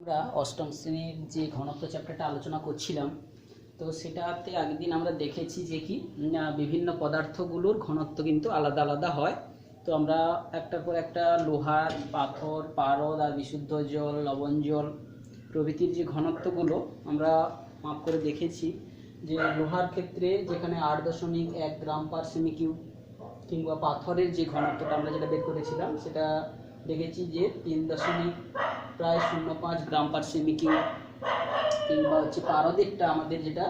আমরা অষ্টম শ্রেণীর যে ঘনত্ব চ্যাপ্টারটা আলোচনা করছিলাম, তো সেটাতে আগের দিন আমরা দেখেছি যে কি বিভিন্ন পদার্থগুলোর ঘনত্ব কিন্তু আলাদা আলাদা হয়। তো আমরা একটার পর একটা লোহার, পাথর, পারদ আর বিশুদ্ধ জল, লবণ জল প্রভৃতির যে ঘনত্বগুলো আমরা মাপ করে দেখেছি। যে লোহার ক্ষেত্রে যেখানে 8.1 গ্রাম পার সেমি কিউব, কিংবা পাথরের যে ঘনত্বটা আমরা যেটা বের করেছিলাম সেটা দেখেছি যে 3.05 গ্রাম পার সেমি কিউব, কিংবা হচ্ছে পারদেরটা আমাদের যেটা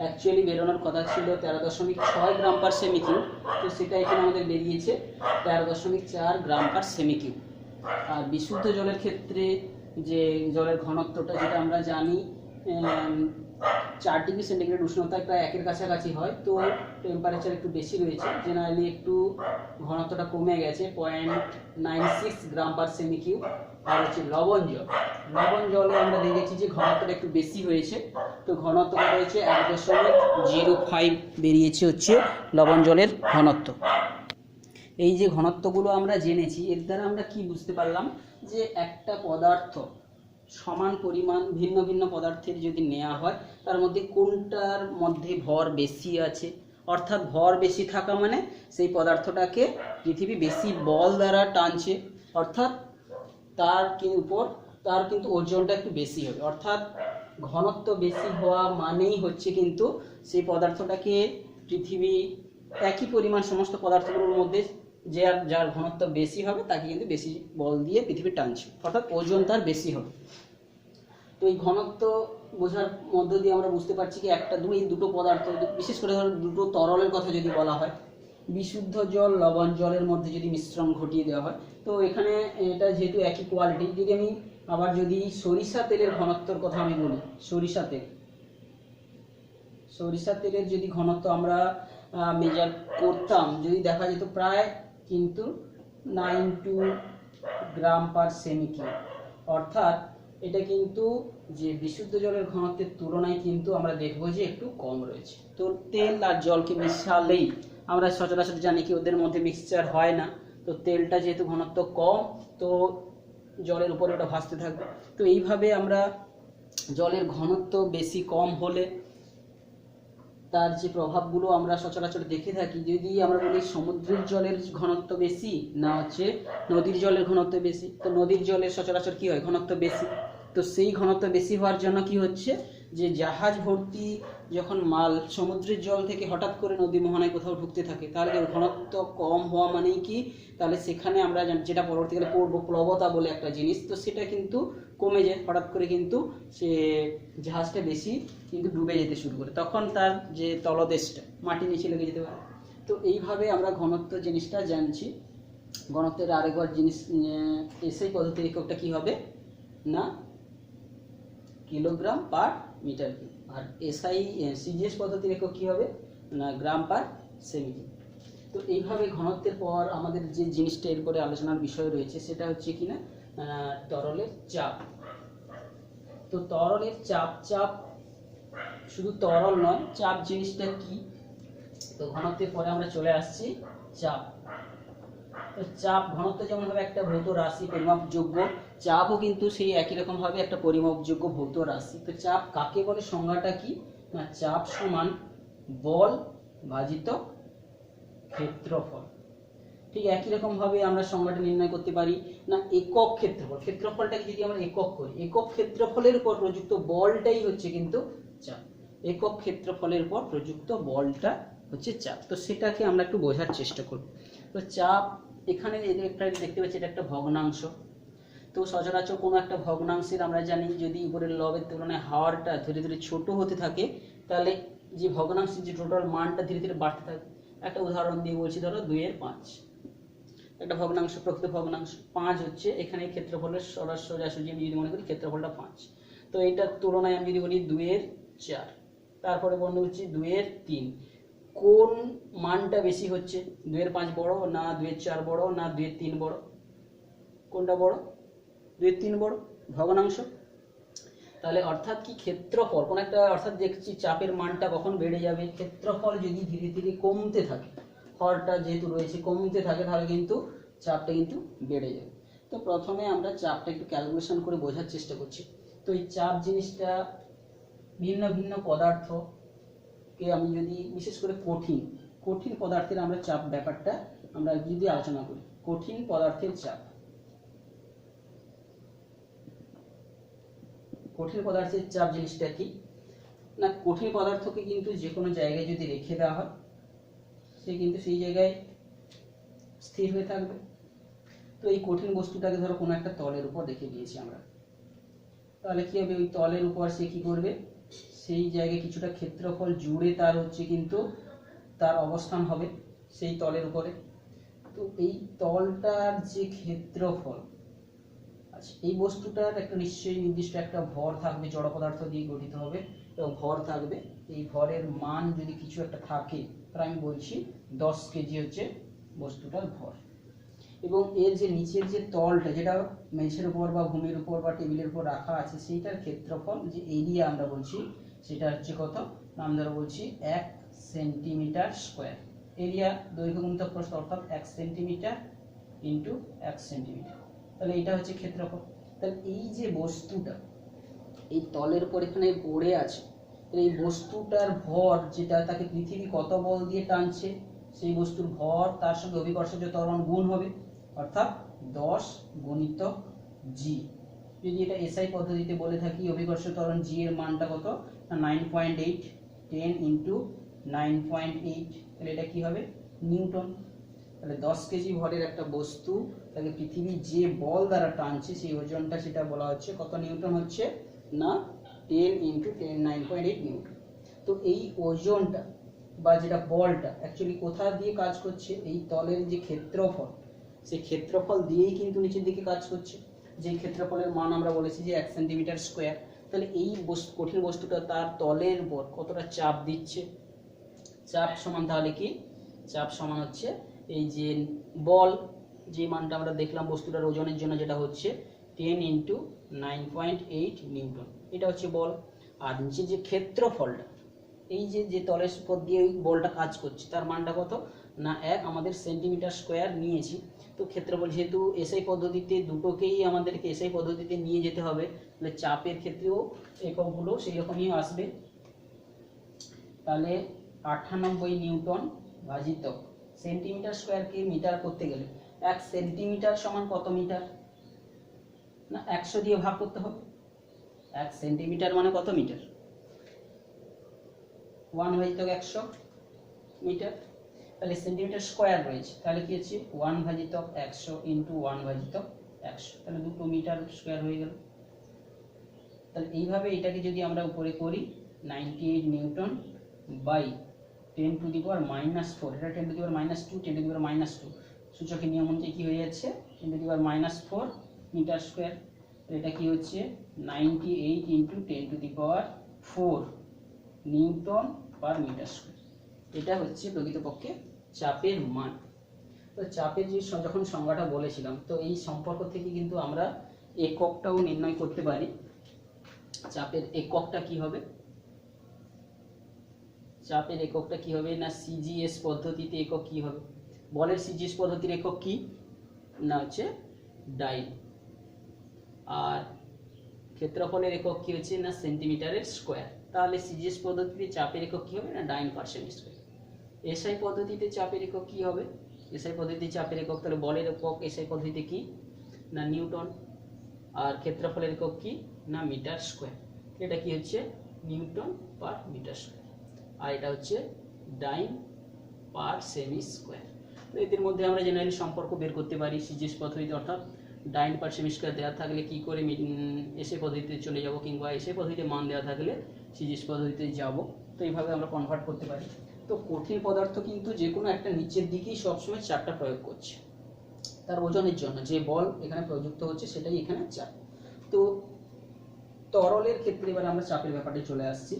অ্যাকচুয়ালি বেরোনোর কথা ছিল 13.6 গ্রাম পার সেমি কিউব, তো সেটা এখানে আমাদের বেরিয়েছে 13.4 গ্রাম পার সেমি কিউব। আর বিশুদ্ধ জলের ক্ষেত্রে যে জলের ঘনত্বটা যেটা আমরা জানি 4 ডিগ্রি সেন্টিগ্রেড উষ্ণতা প্রায় 1-এর কাছাকাছি হয়, তো টেম্পারেচার একটু বেশি রয়েছে, জেনারেলি একটু ঘনত্বটা কমে গেছে 0.96 গ্রাম পার সেমি কিউব। আর হচ্ছে লবণ জলে আমরা দেখেছি যে ঘনত্বটা একটু বেশি হয়েছে, তো ঘনত্বটা রয়েছে 1.05 বেরিয়েছে হচ্ছে লবণ জলের ঘনত্ব। এই যে ঘনত্বগুলো আমরা জেনেছি, এর দ্বারা আমরা কি বুঝতে পারলাম যে একটা পদার্থ সমান পরিমাণ ভিন্ন ভিন্ন পদার্থের যদি নেওয়া হয়, তার মধ্যে কোনটার মধ্যে ভর বেশি আছে, অর্থাৎ ভর বেশি থাকা মানে সেই পদার্থটাকে পৃথিবী বেশি বল দ্বারা টানছে, অর্থাৎ তার কিন্তু ওজনটা একটু বেশি হবে। অর্থাৎ ঘনত্ব বেশি হওয়া মানেই হচ্ছে কিন্তু সেই পদার্থটাকে পৃথিবী একই পরিমাণ সমস্ত পদার্থগুলোর মধ্যে যার ঘনত্ব বেশি হবে তাকে কিন্তু বেশি বল দিয়ে পৃথিবী টানছে, অর্থাৎ ওজন তার বেশি হবে। তো এই ঘনত্ব বোঝার মধ্য দিয়ে আমরা বুঝতে পারছি কি এই দুটো পদার্থ, বিশেষ করে ধরো দুটো তরলের কথা যদি বলা হয়, বিশুদ্ধ জল লবণ জলের মধ্যে যদি মিশ্রণ ঘটিয়ে দেওয়া হয়, তো এখানে এটা যেহেতু একই কোয়ালিটি, যদি আমি আবার যদি সরিষা তেলের ঘনত্বর কথা আমি বলি, সরিষা তেলের যদি ঘনত্ব আমরা মেজার করতাম, যদি দেখা যেত প্রায় কিন্তু 92 গ্রাম পার সেমি কিউব, অর্থাৎ এটা কিন্তু যে বিশুদ্ধ জলের ঘনত্বের তুলনায় কিন্তু আমরা দেখব যে একটু কম রয়েছে। তো তেল আর জলকে মিশালেই আমরা সচরাচর জানি কি ওদের মধ্যে মিক্সচার হয় না, তো তেলটা যেহেতু ঘনত্ব কম, তো জলের উপরে ওটা ভাসতে থাকবে। তো এইভাবে আমরা জলের ঘনত্ব বেশি কম হলে তার যে প্রভাবগুলো আমরা সচরাচর দেখে থাকি, যদি আমরা বলি সমুদ্রের জলের ঘনত্ব বেশি না হচ্ছে নদীর জলের ঘনত্ব বেশি, তো নদীর জলের সচরাচর কি হয়, ঘনত্ব বেশি। তো সেই ঘনত্ব বেশি হওয়ার জন্য কি হচ্ছে, যে জাহাজ ভর্তি যখন মাল সমুদ্রের জল থেকে হঠাৎ করে নদী মোহনায় কোথাও ঢুকতে থাকে, তাহলে ঘনত্ব কম হওয়া মানেই কি, তাহলে সেখানে আমরা যেটা পরবর্তীকালে পড়বো প্লবতা বলে একটা জিনিস, তো সেটা কিন্তু কমে যায়, হঠাৎ করে কিন্তু সে জাহাজটা বেশি কিন্তু ডুবে যেতে শুরু করে, তখন তার যে তলদেশটা মাটি নিচে লেগে যেতে পারে। তো এইভাবে আমরা ঘনত্ব জিনিসটা জানছি। ঘনত্বের আরেকবার জিনিস এসআই পদ্ধতির এককটা কি হবে না কিলোগ্রাম পার মিটার কিউব, আর সিজিএস পদ্ধতির একক কি হবে না গ্রাম পার সেমি কিউব। তো এইভাবে ঘনত্বের পর আমাদের যে জিনিসটা এরপরে আলোচনার বিষয় রয়েছে সেটা হচ্ছে কিনা তরলের চাপ। তো তরলের চাপ শুধু তরল নয়, চাপ জিনিসটা কি, তো ঘনত্বের পরে আমরা চলে আসছি চাপ। তো চাপ ঘনত্ব যেমন ভাবে একটা ভৌত রাশি পরিমাপযোগ্য, চাপও কিন্তু সেই একই রকম ভাবে একটা পরিমাপযোগ্য ভৌত রাশি। তো চাপ কাকে বলে, সংজ্ঞাটা কি না চাপ সমান বল ভাজিত ক্ষেত্রফল। ঠিক একই রকম ভাবে আমরা সংজ্ঞাটা নির্ণয় করতে পারি না একক ক্ষেত্রফল। ক্ষেত্রফলটাকে যদি আমরা একক করি, একক ক্ষেত্রফলের উপর প্রযুক্ত বলটাই হচ্ছে কিন্তু চাপ। একক ক্ষেত্রফলের উপর প্রযুক্ত বলটা হচ্ছে চাপ। তো সেটাকে আমরা একটু বোঝার চেষ্টা করব। তো চাপ এখানে একটা দেখতে পাচ্ছি, এটা একটা ভগ্নাংশ। তো সচরাচর কোনো একটা ভগ্নাংশের আমরা জানি যদি উপরের লবের তুলনায় হাওয়াটা ধীরে ধীরে ছোট হতে থাকে, তাহলে যে ভগ্নাংশের যে টোটাল মানটা ধীরে ধীরে বাড়তে থাকে। একটা উদাহরণ দিয়ে বলছি, ধরো 2/5 একটা ভগ্নাংশ, প্রকৃত ভগ্নাংশ 5 হচ্ছে, এখানে ক্ষেত্রফলের সোজাসুজি আমি যদি মনে করি ক্ষেত্রফলটা 5, তো এইটার তুলনায় আমি যদি বলি 2/4, তারপরে বন্ধ হচ্ছে 2/3, কোন মানটা বেশি হচ্ছে, 2/5 বড় না 2/4 বড় না 2/3 বড়, কোনটা বড়, 2/3 বড় ভগ্নাংশ। তাহলে অর্থাৎ কি ক্ষেত্রফল কোন একটা, অর্থাৎ দেখছি চাপের মানটা কখন বেড়ে যাবে, ক্ষেত্রফল যদি ধীরে ধীরে কমতে থাকে, হরটা যেহেতু রয়েছে কমতে থাকে, তাহলে কিন্তু চাপটা কিন্তু বেড়ে যাবে। তো প্রথমে আমরা চাপটা একটু ক্যালকুলেশন করে বোঝার চেষ্টা করছি। তো এই চাপ জিনিসটা ভিন্ন ভিন্ন পদার্থকে আমি যদি বিশেষ করে কঠিন কঠিন পদার্থের আমরা চাপ ব্যাপারটা আমরা যদি আলোচনা করি, কঠিন পদার্থের চাপ, কঠিন পদার্থের চাপ জিনিসটা কি না, কঠিন পদার্থকে কিন্তু যে কোনো জায়গায় যদি রেখে দেওয়া হয় সে কিন্তু সেই জায়গায় স্থির হয়ে থাকবে। তো এই কঠিন বস্তুটাকে ধরো কোনো একটা তলের উপর রেখে দিয়েছি আমরা, তাহলে কি হবে, ওই তলের উপর সে কি করবে, সেই জায়গায় কিছুটা ক্ষেত্রফল জুড়ে তার হচ্ছে কিন্তু তার অবস্থান হবে সেই তলের উপরে। তো এই তলটার যে ক্ষেত্রফল, আচ্ছা এই বস্তুটার একটা নিশ্চয়ই নির্দিষ্ট একটা ভর থাকবে, জড় পদার্থ দিয়ে গঠিত হবে এবং ভর থাকবে। এই ভরের মান যদি কিছু একটা থাকে, তাহলে আমি বলছি 10 কেজি হচ্ছে বস্তুটার ভর, এবং এর যে নিচের যে তলটা যেটা মেঝের উপর বা ভূমির উপর বা টেবিলের উপর রাখা আছে, সেইটার ক্ষেত্রফল যে এরিয়া আমরা বলছি সেটা হচ্ছে কত, আমরা বলছি 1 সেন্টিমিটার স্কোয়ার। এরিয়া দৈর্ঘ্য গুণিতক প্রস্থ অর্থাৎ 1 সেন্টিমিটার ইন্টু 1 সেন্টিমিটার, তাহলে এটা হচ্ছে ক্ষেত্রফল। তাহলে এই যে বস্তুটা এই তলের উপর এখানে পড়ে আছে, এই বস্তুটার ভর যেটা, তাকে পৃথিবী কত বল দিয়ে টানছে, সেই বস্তুর ভর তার সঙ্গে অভিকর্ষজ ত্বরণ গুণ হবে, অর্থাৎ 10 গুণিতক জি। যদি এটা এসআই পদ্ধতিতে বলে থাকি, অভিকর্ষজ ত্বরণ জি এর মানটা কত না 9.8, 10 ইন্টু 9.8, তাহলে এটা কি হবে নিউটন। তাহলে 10 কেজি ভরের একটা বস্তু তাকে পৃথিবী যে বল দ্বারা টানছে সেই ওজনটা সেটা বলা হচ্ছে কত নিউটন হচ্ছে না 10 ইন্টু 10 9.8 নিউটন। তো এই ওজনটা বা যেটা বলটা অ্যাকচুয়ালি কোথা দিয়ে কাজ করছে, এই তলের যে ক্ষেত্রফল সেই ক্ষেত্রফল দিয়েই কিন্তু নিচের দিকে কাজ করছে, যে ক্ষেত্রফলের মান আমরা বলেছি যে 1 সেন্টিমিটার স্কোয়ার। তাহলে এই কঠিন বস্তুটা তার তলের উপর কতটা চাপ দিচ্ছে, চাপ সমান তাহলে কি, চাপ সমান হচ্ছে এই যে বল যে মানটা আমরা দেখলাম বস্তুটার ওজনের জন্য যেটা হচ্ছে 10 ইন্টু 9.8 নিউটন, এটা হচ্ছে বল। আর নিচে যে ক্ষেত্রফলটা, এই যে তলের উপর দিয়ে ওই বলটা কাজ করছে তার মানটা কত না 1 আমাদের সেন্টিমিটার স্কোয়ার নিয়েছি। তো ক্ষেত্রফল যেহেতু এসআই পদ্ধতিতে দুটোকেই আমাদেরকে এসআই পদ্ধতিতে নিয়ে যেতে হবে, তাহলে চাপের ক্ষেত্রেও এককগুলো সেই রকমই আসবে। তাহলে 98 নিউটন ভাজিত সেন্টিমিটার স্কোয়ারকে মিটার করতে গেলে 1 সেন্টিমিটার সমান কত মিটার না 100 দিয়ে ভাগ করতে হবে। 1 সেন্টিমিটার মানে কত মিটার, 1 ভাজিত 100 মিটার। তাহলে সেন্টিমিটার স্কোয়ার রয়েছে, তাহলে কি হচ্ছে 1 ভাজিত 100 ইন্টু 1 ভাজিত 100, তাহলে 2 মিটার স্কোয়ার হয়ে গেল। তাহলে এইভাবে এটাকে যদি আমরা উপরে করি 98 Newton by 10 to the power -4, এটা 10 to the power -2, 10 to the পাওয়ার -2 সূচকের নিয়ম অনুযায়ী কি হয়ে যাচ্ছে 10 to the power -4 metre square. এটা কি হচ্ছে 98 into 10 to the power 4 newton per metre square. এটা হচ্ছে প্রকৃতপক্ষে চাপের মান। তো চাপের যে যখন সংজ্ঞাটা বলেছিলাম, তো এই সম্পর্ক থেকে কিন্তু আমরা এককটাও নির্ণয় করতে পারি। চাপের এককটা কি হবে, চাপের এককটা কি হবে না সিজিএস পদ্ধতিতে একক কি হবে, বলের সিজিএস পদ্ধতির একক কি না হচ্ছে ডাইন, আর ক্ষেত্রফলের একক কি হচ্ছে না সেন্টিমিটারের স্কোয়ার। তাহলে সিজিএস পদ্ধতিতে চাপের একক কি হবে না ডাইন পার সেমি স্কোয়ার। এসআই পদ্ধতিতে চাপের একক কি হবে, এসআই পদ্ধতিতে চাপের একক তাহলে বলের একক এসআই পদ্ধতিতে কি না নিউটন, আর ক্ষেত্রফলের একক কি না মিটার স্কোয়ার। এটা কি হচ্ছে নিউটন পার মিটার স্কোয়ার, আর এটা হচ্ছে ডাইন পার সেমি স্কোয়ার। তো এদের মধ্যে আমরা জেনারেলি সম্পর্ক বের করতে পারি সিজিএস পদ্ধতিতে, অর্থাৎ ডাইন পার সেমি স্কোয়ার দেওয়া থাকলে কি করে এসআই পদ্ধতিতে চলে যাব, কিংবা এসআই পদ্ধতিতে মান দেওয়া থাকলে সিজিএস পদ্ধতিতে যাব। তো এইভাবে আমরা কনভার্ট করতে পারি। তো কঠিন পদার্থ কিন্তু যে কোনো একটা নিচের দিকেই সবসময় চাপটা প্রয়োগ করছে, তার ওজনের জন্য যে বল এখানে প্রযুক্ত হচ্ছে সেটাই এখানে চাপ। তো তরলের ক্ষেত্রে এবার আমরা চাপের ব্যাপারে চলে আসছি।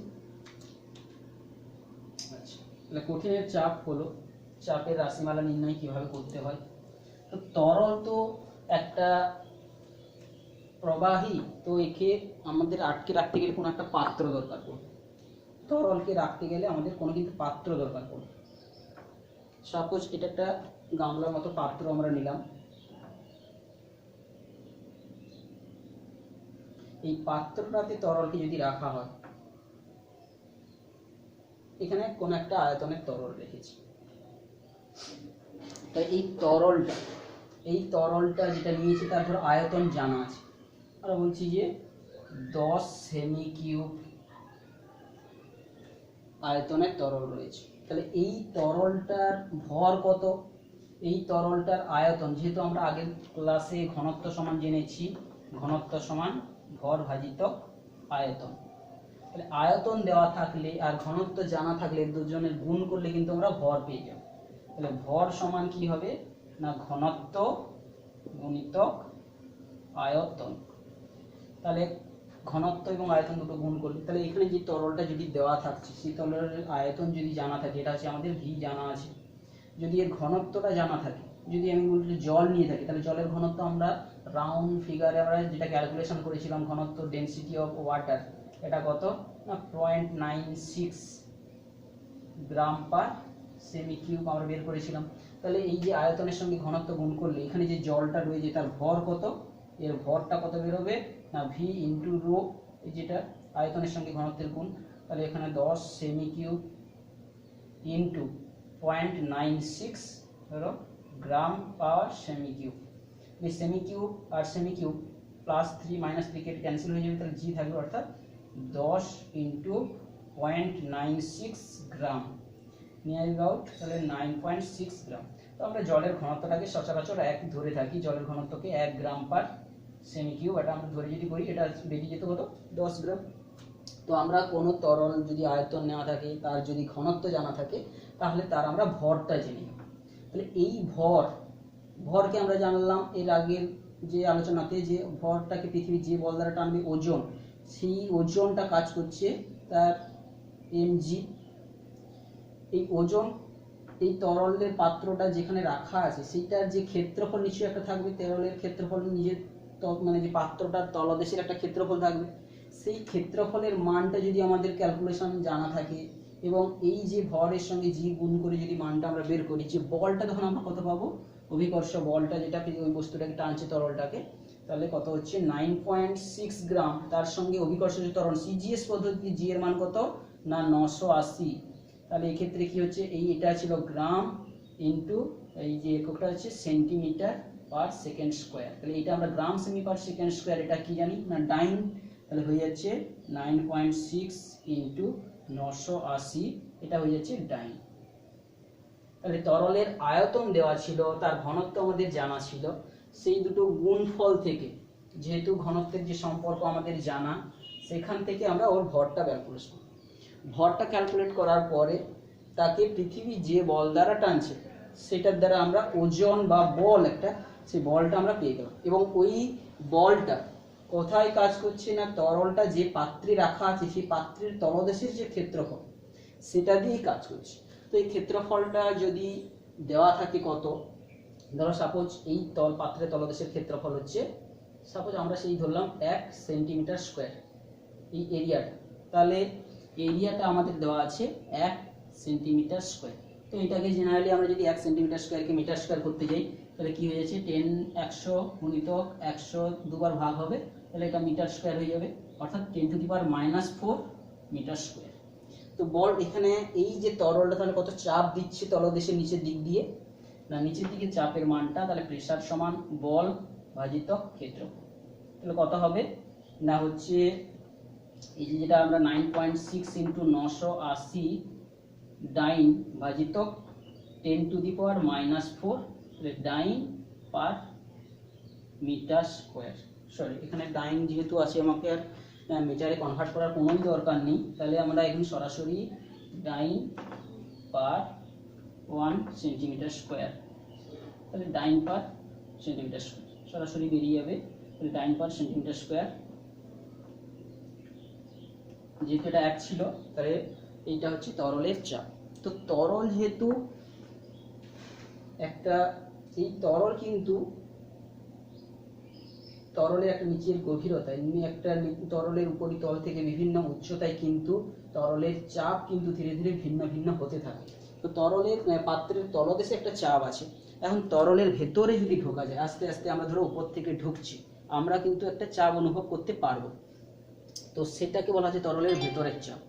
আচ্ছা, তাহলে কঠিনের চাপ হলো, চাপের রাশিমালা নির্ণয় কিভাবে করতে হয়। তো তরল তো একটা প্রবাহী, তো একে আমাদের আটকে রাখতে গেলে কোনো একটা পাত্র দরকার পড়বে, তরলকে রাখতে গেলে আমাদের কোনো কিন্তু পাত্র দরকার পড়বে। সাপোজ এটা একটা গামলার মতো পাত্র আমরা নিলাম, এই পাত্রটাতে তরলকে যদি রাখা হয়, এখানে কোন একটা আয়তনের তরল রেখেছি, তাই এই তরলটা যেটা নিয়েছি তার ধরো আয়তন জানা আছে, আর বলছি যে 10 সেমি কিউব আয়তনের তরল রয়েছে। তাহলে এই তরলটার ভর কত, এই তরলটার আয়তন, যেহেতু আমরা আগের ক্লাসে ঘনত্ব সমান জেনেছি, ঘনত্ব সমান ভর ভাজিত আয়তন, তাহলে আয়তন দেওয়া থাকলে আর ঘনত্ব জানা থাকলে দুজনের গুণ করলে কিন্তু আমরা ভর পেয়ে যাব। তাহলে ভর সমান কি হবে না ঘনত্ব গুণিতক আয়তন। তাহলে ঘনত্ব এবং আয়তন দুটো গুণ করলে, তাহলে এখানে যে তরলটা যদি দেওয়া থাকছে সেই তরলের আয়তন যদি জানা থাকে, এটা হচ্ছে আমাদের ভি জানা আছে, যদি এর ঘনত্বটা জানা থাকে, যদি আমি বলছি জল নিয়ে থাকি, তাহলে জলের ঘনত্ব আমরা রাউন্ড ফিগারে আমরা যেটা ক্যালকুলেশন করেছিলাম, ঘনত্ব ডেনসিটি অফ ওয়াটার, এটা কত না 0.96 গ্রাম পার সেমি কিউব আমরা বের করেছিলাম। তাহলে এই যে আয়তনের সঙ্গে ঘনত্ব গুণ করলে এখানে যে জলটা রয়েছে তার ভর কত, এর ভরটা কত বেরোবে না ভি ইন্টু রো, এই যেটা আয়তনের সঙ্গে ঘনত্বের গুণ, তাহলে এখানে 10 সেমি কিউব ইন্টু 0.96 ধরো গ্রাম পাওয়ার সেমি কিউব। এই সেমি কিউব আর সেমি কিউব প্লাস 3 মাইনাস 3 কেটে ক্যান্সেল হয়ে যাবে, তাহলে জি থাকবে, অর্থাৎ 10 ইন্টু 0.96 গ্রাম নিয়ার আউট, তাহলে 9.6 গ্রাম। তো আমরা জলের ঘনত্বটাকে সচরাচর এক ধরে থাকি, জলের ঘনত্বকে 1 গ্রাম পার সেমি কিউব, এটা আমরা ধরে যদি করি এটা বেরিয়ে যেত কত 10 গ্রাম। তো আমরা কোনো তরল যদি আয়তন নেওয়া থাকে, তার যদি ঘনত্ব জানা থাকে, তাহলে তার আমরা ভরটা জেনে নেব। তাহলে এই ভরকে আমরা জানলাম এর আগের যে আলোচনাতে, যে ভরটাকে পৃথিবীর যে বল দ্বারা টানবে ওজন, সেই ওজনটা কাজ করছে তার mg। এই ওজন, এই তরলের পাত্রটা যেখানে রাখা আছে সেইটার যে ক্ষেত্রফল নিশ্চয়ই একটা থাকবে, তরলের ক্ষেত্রফল নিজের মানে যে পাত্রটার তলদেশের একটা ক্ষেত্রফল থাকবে, সেই ক্ষেত্রফলের মানটা যদি আমাদের ক্যালকুলেশন জানা থাকে এবং এই যে ভরের সঙ্গে জি গুণ করে যদি মানটা আমরা বের করি, যে বলটা তখন আমরা কত পাবো, অভিকর্ষ বলটা যেটা ওই বস্তুটাকে টানছে তরলটাকে, তাহলে কত হচ্ছে 9.6 গ্রাম, তার সঙ্গে অভিকর্ষ যে ত্বরণ সিজিএস পদ্ধতি জি এর মান কত না 980। তাহলে এই ক্ষেত্রে কি হচ্ছে, এটা ছিল গ্রাম ইনটু এই যে এককটা হচ্ছে সেন্টিমিটার পার সেকেন্ড স্কয়ার, তাহলে এটা আমরা গ্রাম সেমি পার সেকেন্ড স্কয়ার এটা কি জানি না ডাইন, তাহলে হয়ে যাচ্ছে 9.6 ইনটু 980, এটা হয়ে যাচ্ছে ডাইন। তাহলে তরলের আয়তন দেওয়া ছিল, তার ঘনত্ব আমাদের জানা ছিল, সেই দুটো গুণফল থেকে, যেহেতু ঘনত্বের যে সম্পর্ক আমাদের জানা, সেখান থেকে আমরা ওর ভরটা ক্যালকুলেট করি। ভরটা ক্যালকুলেট করার পরে তাকে পৃথিবী যে বল দ্বারা টানছে সেটার দ্বারা আমরা ওজন বা বল একটা, সেই বলটা আমরা পেয়ে গেলাম। এবং ওই বলটা কোথায় কাজ করছে না তরলটা যে পাত্রে রাখা আছে সেই পাত্রের তলদেশের যে ক্ষেত্রফল সেটা দিয়েই কাজ করছে। তো এই ক্ষেত্রফলটা যদি দেওয়া থাকে কত, ধরো সাপোজ এই পাত্রের তলদেশের ক্ষেত্রফল হচ্ছে, সাপোজ আমরা সেই ধরলাম 1 সেন্টিমিটার স্কোয়ার এই এরিয়াটা, তাহলে এরিয়াটা আমাদের দেওয়া আছে 1 সেন্টিমিটার স্কোয়ার। তো এটাকে জেনারেলি আমরা যদি 1 সেন্টিমিটার স্কোয়ারকে মিটার স্কোয়ার করতে যাই, তাহলে কি হয়ে যাচ্ছে 10 100 গুণিতক 100 দুবার ভাগ হবে, তাহলে এটা মিটার স্কোয়ার হয়ে যাবে, অর্থাৎ 10⁻⁴ মিটার স্কোয়ার। তো বল এখানে এই যে তরলটা তাহলে কত চাপ দিচ্ছে তলদেশের নিচের দিক দিয়ে না, নিচের দিকে চাপের মানটা, তাহলে প্রেসার সমান বল ভাজিত ক্ষেত্রফল, তাহলে কত হবে না হচ্ছে এই যে যেটা আমরা 9.6 ইন্টু 980 ডাইন ভাজিত 10⁻⁴, ডাইন পার মিটার স্কোয়ার। সরি, এখানে ডাইন যেহেতু আছে আমাকে আর মিটারে কনভার্ট করার কোনোই দরকার নেই, তাহলে আমরা এখানে সরাসরি ডাইন পার 1 সেন্টিমিটার স্কোয়ার, তাহলে ডাইন পার সেন্টিমিটার স্কোয়ার সরাসরি বেরিয়ে যাবে, তাহলে ডাইন পার সেন্টিমিটার স্কোয়ার, যেহেতু এটা 1 ছিল তাহলে এইটা হচ্ছে তরলের চাপ। তো তরল যেহেতু একটা, এই তরল কিন্তু তরলের একটা নিচের গভীরতা, এমনি একটা তরলের উপরিতল থেকে বিভিন্ন উচ্চতায় কিন্তু তরলের চাপ কিন্তু ধীরে ধীরে ভিন্ন ভিন্ন হতে থাকে। তো তরলের পাত্রের তলদেশে একটা চাপ আছে, এখন তরলের ভেতরে যদি ঢোকা যায়, আস্তে আস্তে আমরা ধরো উপর থেকে ঢুকছি, আমরা কিন্তু একটা চাপ অনুভব করতে পারবো। তো সেটাকে বলা হচ্ছে তরলের ভেতরের চাপ।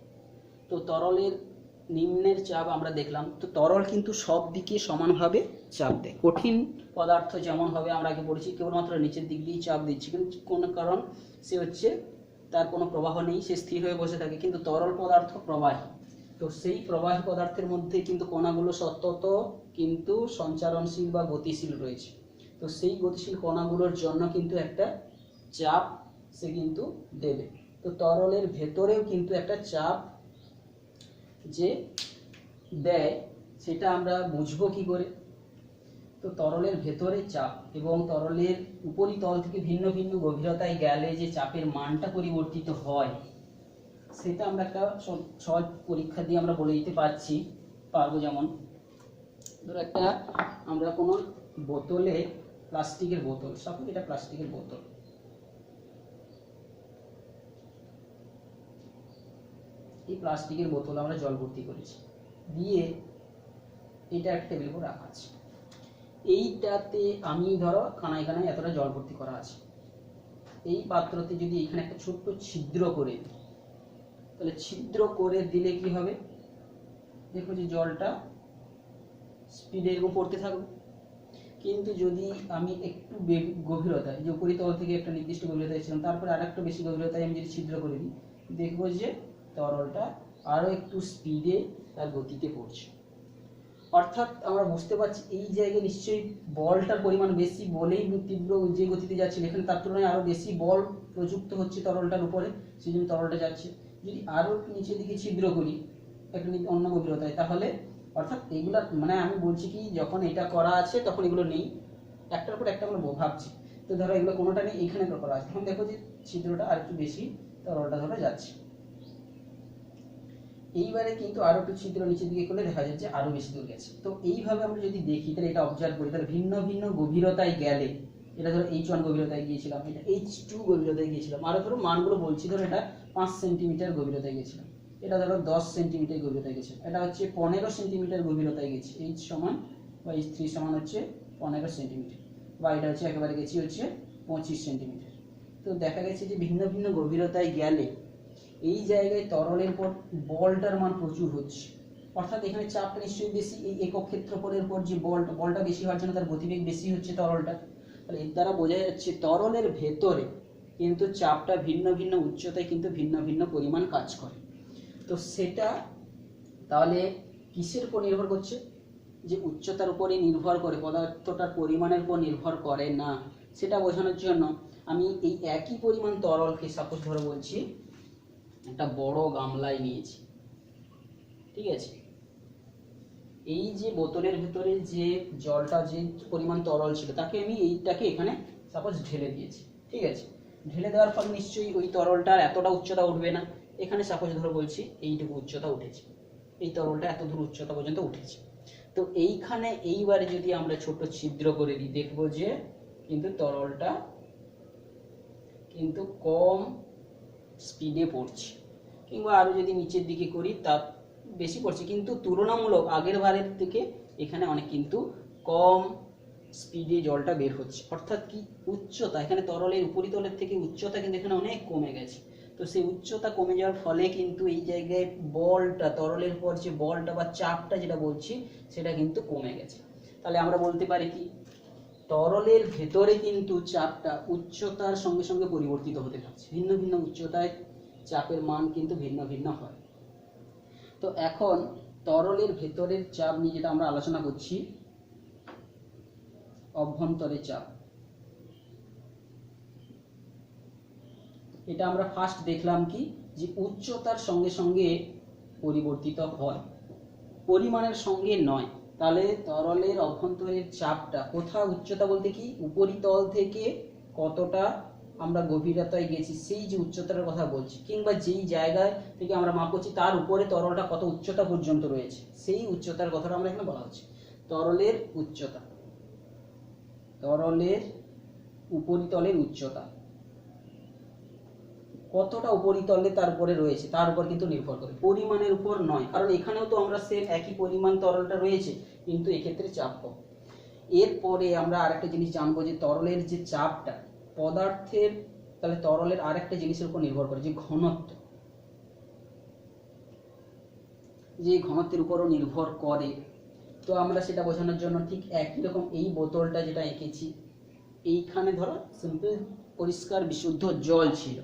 তো তরলের নিম্নের চাপ আমরা দেখলাম। তো তরল কিন্তু সব দিকে সমানভাবে চাপ দেয়। কঠিন পদার্থ যেমন হবে আমরা আগে পড়েছি, কেবলমাত্র নিচের দিক দিয়েই চাপ দিচ্ছি, কিন্তু কোনো কারণ সে হচ্ছে তার কোনো প্রবাহ নেই, সে স্থির হয়ে বসে থাকে। কিন্তু তরল পদার্থ প্রবাহী, তো সেই প্রবাহী পদার্থের মধ্যে কিন্তু কণাগুলো সতত কিন্তু সঞ্চারণশীল বা গতিশীল রয়েছে। তো সেই গতিশীল কণাগুলোর জন্য কিন্তু একটা চাপ সে কিন্তু দেবে। তো তরলের ভেতরেও কিন্তু একটা চাপ যে দেয়, সেটা আমরা বুঝবো কি করে? তো তরলের ভেতরে চাপ এবং তরলের উপরিতল থেকে ভিন্ন ভিন্ন গভীরতায় গেলে যে চাপের মানটা পরিবর্তিত হয়, সেটা আমরা একটা সহজ পরীক্ষা দিয়ে আমরা বলে দিতে পারবো। যেমন ধরো একটা আমরা কোনো বোতলে, প্লাস্টিকের বোতল, সাপোজ এটা প্লাস্টিকের বোতল, এই প্লাস্টিকের বোতল আমরা জল ভর্তি করেছি, দিয়ে এটা একটা টেবিলের উপর রাখা আছে। এইটাতে আমি ধরো কানায় কানায় এতটা জল ভর্তি করা আছে। এই পাত্রতে যদি এখানে একটা ছোট্ট ছিদ্র করে দিই, তাহলে ছিদ্র করে দিলে কি হবে? দেখো যে জলটা স্পিডে এরকম পড়তে থাকবে। কিন্তু যদি আমি একটু গভীরতায়, যে উপরিতল থেকে একটা নির্দিষ্ট গভীরতায় ছিলাম, তারপরে আর একটু বেশি গভীরতায় আমি যদি ছিদ্র করে দিই, দেখবো যে তরলটা আরো একটু স্পিডে তার গতিতে পড়ছে। অর্থাৎ আমরা বুঝতে পারছি এই জায়গায় নিশ্চয়ই বলটার পরিমাণ বেশি, বলেই তীব্র যে গতিতে যাচ্ছিল, এখানে তার তুলনায় আরো বেশি বল প্রযুক্ত হচ্ছে তরলটার উপরে, সেই জন্য তরলটা যাচ্ছে। যদি আরো একটু নিচের দিকে ছিদ্র করি একটা অন্য গভীরতায়, তাহলে অর্থাৎ এগুলা মানে আমি বলছি কি, যখন এটা করা আছে তখন এগুলো নেই, একটার পর একটা আমরা ভাবছি। তো ধরো এগুলো কোনোটা নেই, এখানে করা আছে, তখন দেখো যে ছিদ্রটা আর একটু বেশি তরলটা ধরে যাচ্ছে। এইবারে কিন্তু আরো একটু ছিদ্র নিচের দিকে করলে দেখা যাচ্ছে আরো বেশি দূর গেছে। তো এইভাবে আমরা যদি দেখি, তাহলে এটা অবজার্ভ করি, তাহলে ভিন্ন ভিন্ন গভীরতায় গেলে, এটা ধরো H1 গভীরতায় গিয়েছিলাম, এটা H2 গভীরতায় গিয়েছিলাম, আরো ধরো মানগুলো বলছি, ধরো এটা 5 সেন্টিমিটার গভীরতায় গেছিলাম, এটা ধরো 10 সেন্টিমিটার গভীরতায় গেছে, এটা হচ্ছে 15 সেন্টিমিটার গভীরতায় গেছে, H সমান বা H3 সমান হচ্ছে 15 সেন্টিমিটার, বা এটা হচ্ছে একেবারে গেছি হচ্ছে 25 সেন্টিমিটার। তো দেখা গেছে যে ভিন্ন ভিন্ন গভীরতায় গেলে এই জায়গায় তরলের পর বলটার মান প্রচুর হচ্ছে। অর্থাৎ এখানে চাপটা নিশ্চয়ই বেশি, এই একক ক্ষেত্রফলের পর যে বলটা বেশি হওয়ার জন্য তার গতিবেগ বেশি হচ্ছে তরলটা। তাহলে এর দ্বারা বোঝা যাচ্ছে তরলের ভেতরে কিন্তু চাপটা ভিন্ন ভিন্ন উচ্চতায় কিন্তু ভিন্ন ভিন্ন পরিমাণ কাজ করে। তো সেটা তাহলে কিসের উপর নির্ভর করছে? যে উচ্চতার উপরই নির্ভর করে, পদার্থটার পরিমাণের উপর নির্ভর করে না। সেটা বোঝানোর জন্য আমি এই একই পরিমাণ তরলকে সাপোজ ধরে বলছি একটা বড় গামলায় নিয়েছি, ঠিক আছে? এই যে বোতলের ভিতরে যে জলটা, যে পরিমাণ তরল ছিল, তাকে আমি এইটাকে এখানে সাপোজ ঢেলে দিয়েছি, ঠিক আছে? ঢেলে দেওয়ার ফলে নিশ্চয়ই ওই তরলটার এতটা উচ্চতা উঠবে না। এখানে সাপোজ ধরে বলছি এইটুকু উচ্চতা উঠেছে, এই তরলটা এত দূর উচ্চতা পর্যন্ত উঠেছে। তো এইখানে এইবারে যদি আমরা ছোট ছিদ্র করে দিই, দেখবো যে কিন্তু তরলটা কিন্তু কম স্পিডে পড়ছে, কিংবা আরো যদি নিচের দিকে করি তা বেশি পড়ছে, কিন্তু তুলনামূলক আগের বারের থেকে এখানে অনেক কিন্তু কম স্পিডে জলটা বের হচ্ছে। অর্থাৎ কি, উচ্চতা এখানে তরলের উপরিতলের থেকে উচ্চতা কিন্তু এখানে অনেক কমে গেছে। তো সেই উচ্চতা কমে যাওয়ার ফলে কিন্তু এই জায়গায় বলটা, তরলের পর যে বলটা বা চাপটা যেটা বলছি, সেটা কিন্তু কমে গেছে। তাহলে আমরা বলতে পারি কি, তরলের ভেতরে কিন্তু চাপটা উচ্চতার সঙ্গে সঙ্গে পরিবর্তিত হতে থাকছে, ভিন্ন ভিন্ন উচ্চতায় চাপের মান কিন্তু ভিন্ন ভিন্ন হয়। তো এখন তরলের ভেতরের চাপ নিয়ে যেটা আমরা আলোচনা করছি, অভ্যন্তরের চাপ, এটা আমরা ফার্স্ট দেখলাম কি, যে উচ্চতার সঙ্গে সঙ্গে পরিবর্তিত হয়, পরিমাণের সঙ্গে নয়। তাহলে তরলের অভ্যন্তরের চাপটা কোথাও উচ্চতা বলতে কি, উপরিতল থেকে কতটা আমরা গভীরতায় গেছি সেই যে উচ্চতার কথা বলছি, কিংবা যেই জায়গায় থেকে আমরা মাপছি তার উপরে তরলটা কত উচ্চতা পর্যন্ত রয়েছে, সেই উচ্চতার কথাটা আমরা এখানে বলা হচ্ছে। তরলের উচ্চতা, তরলের উপরিতলের উচ্চতা কতটা উপরিতলে তার উপরে রয়েছে তার উপর কিন্তু নির্ভর করে, পরিমাণের উপর নয়। কারণ এখানেও তো আমরা সেম একই পরিমাণ তরলটা রয়েছে, কিন্তু এক্ষেত্রে চাপ কম। এরপরে আমরা আরেকটা জিনিস জানবো, যে তরলের যে চাপটা পদার্থের তাহলে তরলের আরেকটা জিনিসের উপর নির্ভর করে, যে ঘনত্ব, যে ঘনত্বের উপরও নির্ভর করে। তো আমরা সেটা বোঝানোর জন্য ঠিক একই রকম এই বোতলটা যেটা এঁকেছি, এইখানে ধরো সিম্পল পরিষ্কার বিশুদ্ধ জল ছিল,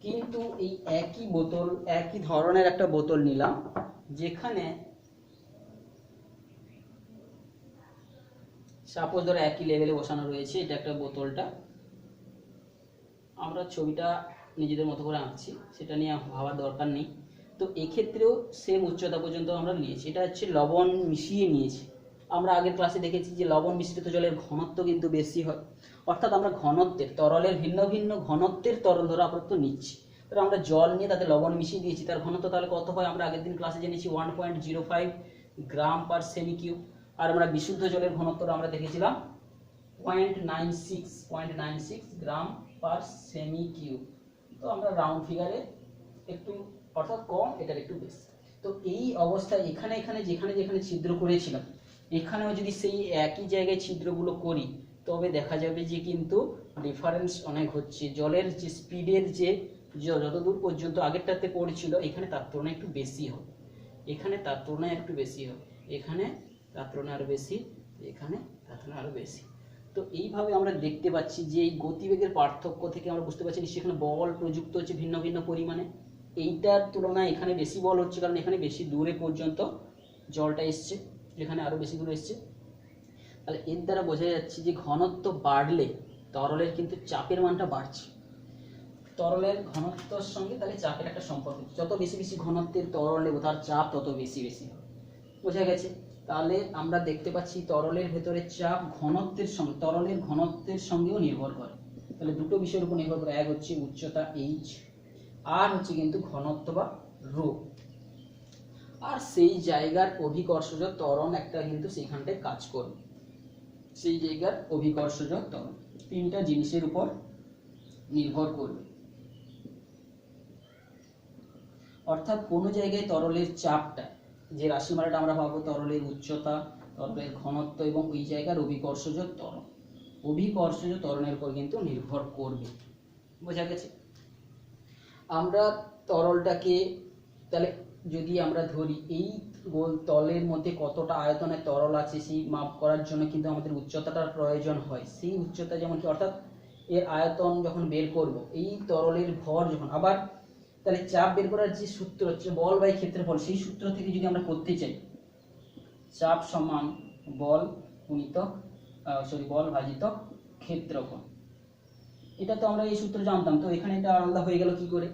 কিন্তু এই একই বোতল, একই ধরনের একটা বোতল নিলাম, যেখানে সাপোজ ধরো একই লেভেলে বসানো রয়েছে, এটা একটা বোতলটা, আমরা ছবিটা নিজেদের মতো করে আঁকছি, সেটা নিয়ে ভাবার দরকার নেই। তো এক্ষেত্রেও সেম উচ্চতা পর্যন্ত আমরা নিয়েছি, এটা হচ্ছে লবণ মিশিয়ে নিয়েছি। আমরা আগের ক্লাসে দেখেছি যে লবণ মিশ্রিত জলের ঘনত্ব কিন্তু বেশি হয়, অর্থাৎ আমরা ঘনত্বের, তরলের ভিন্ন ভিন্ন ঘনত্বের তরল ধরো আপাতত নিচ্ছি। তো আমরা জল নিয়ে তাতে লবণ মিশিয়ে দিয়েছি, তার ঘনত্ব তাহলে কত হয় আমরা আগের দিন ক্লাসে জেনেছি 1.05 গ্রাম পার সেমি কিউব। আর আমরা বিশুদ্ধ জলের ঘনত্বটা আমরা দেখেছিলাম 0.96 গ্রাম পার সেমি কিউব। তো আমরা রাউন্ড ফিগারে একটু, অর্থাৎ কম, এটার একটু বেশি। তো এই অবস্থায় এখানে এখানে যেখানে যেখানে ছিদ্র করেছিলাম, এখানেও যদি সেই একই জায়গায় ছিদ্রগুলো করি, তবে দেখা যাবে যে কিন্তু ডিফারেন্স অনেক হচ্ছে। জলের যে স্পিডের যে যতদূর পর্যন্ত আগেরটাতে পড়ছিল, এখানে তার তুলনায় একটু বেশি হবে, এখানে তার তুলনায় একটু বেশি হবে, এখানে তার তুলনায় আরও বেশি, এখানে তার তুলনায় আরও বেশি। তো এইভাবে আমরা দেখতে পাচ্ছি যে এই গতিবেগের পার্থক্য থেকে আমরা বুঝতে পারছি সেখানে বল প্রযুক্ত হচ্ছে ভিন্ন ভিন্ন পরিমাণে। এইটার তুলনায় এখানে বেশি বল হচ্ছে, কারণ এখানে বেশি দূরে পর্যন্ত জলটা এসছে, এখানে আরও বেশি দূরে এসছে। তাহলে এর দ্বারা বোঝা যাচ্ছে যে ঘনত্ব বাড়লে তরলের কিন্তু চাপের মানটা বাড়ছে। তরলের ঘনত্বের সঙ্গে তাহলে চাপের একটা সম্পর্ক, যত বেশি বেশি ঘনত্বের তরল নেব তার চাপ তত বেশি বেশি হবে, বোঝা গেছে। তাহলে আমরা দেখতে পাচ্ছি তরলের ভেতরে চাপ ঘনত্বের সঙ্গে, তরলের ঘনত্বের সঙ্গেও নির্ভর করে। তাহলে দুটো বিষয়ের উপর নির্ভর করে, এক হচ্ছে উচ্চতা এইচ, আর হচ্ছে কিন্তু ঘনত্ব বা রো, আর সেই জায়গার অভিকর্ষজ ত্বরণ একটা কিন্তু সেইখানটায় কাজ করবে, সেই জায়গার অভিকর্ষজ ত্বরণ, তিনটা জিনিসের উপর নির্ভর করবে। অর্থাৎ কোনো জায়গায় তরলের চাপটা, যে রাশিমালাটা আমরা পাবো, তরলের উচ্চতা, তরলের ঘনত্ব এবং ওই জায়গার অভিকর্ষজ ত্বরণ, অভিকর্ষজ ত্বরণের উপর কিন্তু নির্ভর করবে, বোঝা গেছে। আমরা তরলটাকে তাহলে যদি আমরা ধরি এই গোল তলের মধ্যে কতটা আয়তনের তরল আছে, সেই মাপ করার জন্য কিন্তু আমাদের উচ্চতাটার প্রয়োজন হয়। সেই উচ্চতা যেমন কি, অর্থাৎ এর আয়তন যখন বের করব, এই তরলের ভর যখন, আবার তাহলে চাপ বের করার যে সূত্র হচ্ছে বল বাই ক্ষেত্রফল, সেই সূত্র থেকে যদি আমরা করতে চাই, চাপ সমান বল গুণিতক বল ভাজিত ক্ষেত্রফল, এটা তো আমরা এই সূত্র জানতাম। তো এখানে এটা আলাদা হয়ে গেল কি করে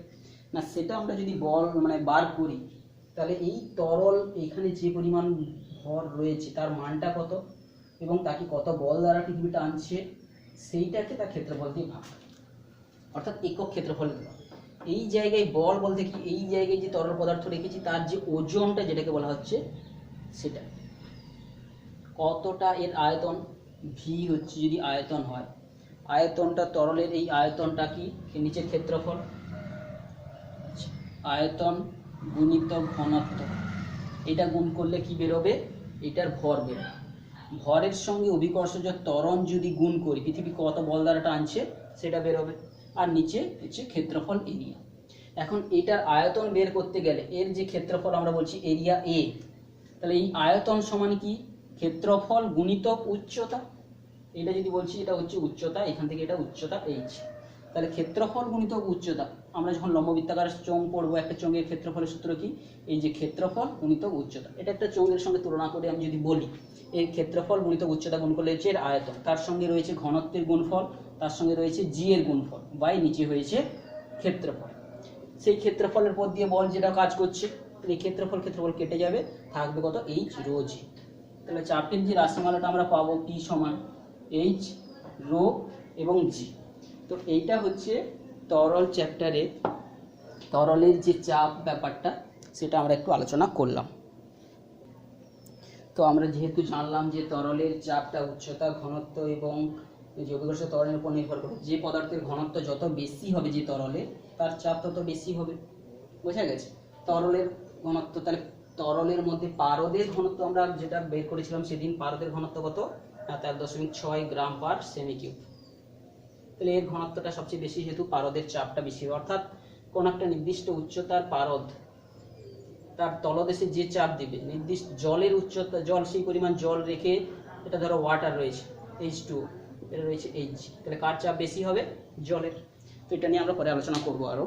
না, সেটা আমরা যদি বল বার করি, তাহলে এই তরল এখানে যে পরিমাণ ভর রয়েছে তার মানটা কত এবং তাকে কত বল দ্বারা পৃথিবীটা আনছে, সেইটাকে তার ক্ষেত্রফল দিয়ে ভাগ, অর্থাৎ একক ক্ষেত্রফল দেওয়া। এই জায়গায় বল বলতে কি, এই জায়গায় যে তরল পদার্থ রেখেছি তার যে ওজনটা যেটাকে বলা হচ্ছে, সেটা কতটা এর আয়তন, ভি হচ্ছে যদি আয়তন হয়, আয়তনটা তরলের এই আয়তনটা কি, নিচের ক্ষেত্রফল, আয়তন গুণিত ঘনত্ব, এটা গুণ করলে কি বেরোবে, এটার ভর বেরোবে। ভরের সঙ্গে অভিকর্ষজ ত্বরণ যদি গুণ করি, পৃথিবী কত বল দ্বারাটা আনছে সেটা বেরোবে, আর নিচে হচ্ছে ক্ষেত্রফল এরিয়া। এখন এটার আয়তন বের করতে গেলে এর যে ক্ষেত্রফল আমরা বলছি এরিয়া এ, তাহলে এই আয়তন সমান কি, ক্ষেত্রফল গুণিতক উচ্চতা, এটা যদি বলছি এটা হচ্ছে উচ্চতা, এখান থেকে এটা উচ্চতা এইচ, তাহলে ক্ষেত্রফল গুণিতক উচ্চতা। আমরা যখন লম্ববৃত্তাকার চোঙ পড়বো, একটা চোঙের ক্ষেত্রফলের সূত্র কি, এই যে ক্ষেত্রফল গুণিতক উচ্চতা, এটা একটা চোঙের সঙ্গে তুলনা করে আমি যদি বলি, এই ক্ষেত্রফল গুণিতক উচ্চতা গুণ করলে হচ্ছে এর আয়তন, তার সঙ্গে রয়েছে ঘনত্বের গুণফল, তার সঙ্গে রয়েছে জি এর গুণফল, বাই নিচে হয়েছে ক্ষেত্রফল। সেই ক্ষেত্রফলের পর দিয়ে বল যেটা কাজ করছে, এই ক্ষেত্রফল কেটে যাবে, থাকবে কত, এইচ রো জি। তাহলে চাপের যে রাশিমালাটা আমরা পাবো টি সমান এইচ রো এবং জি। তো এইটা হচ্ছে তরল চ্যাপ্টারে তরলের যে চাপ ব্যাপারটা, সেটা আমরা একটু আলোচনা করলাম। তো আমরা যেহেতু জানলাম যে তরলের চাপটা উচ্চতা, ঘনত্ব এবং যে অভিকর্ষজ ত্বরণের উপর নির্ভর করে, যে পদার্থের ঘনত্ব যত বেশি হবে যে তরলে, তার চাপ তত বেশি হবে, বোঝা গেছে। তরলের ঘনত্ব, তাহলে তরলের মধ্যে পারদের ঘনত্ব আমরা যেটা বের করেছিলাম সেদিন, পারদের ঘনত্ব কত, 13.6 গ্রাম পার সেমি কিউব। তাহলে এর ঘনত্বটা সবচেয়ে বেশি, যেহেতু পারদের চাপটা বেশি হবে, অর্থাৎ কোন একটা নির্দিষ্ট উচ্চতার পারদ তার তলদেশে যে চাপ দিবে, নির্দিষ্ট জলের উচ্চতা, জল সেই পরিমাণ জল রেখে, এটা ধরো ওয়াটার রয়েছে H2, এটা রয়েছে H, তাহলে কার চাপ বেশি হবে? জলের। তো এটা নিয়ে আমরা পরে আলোচনা করবো আরো।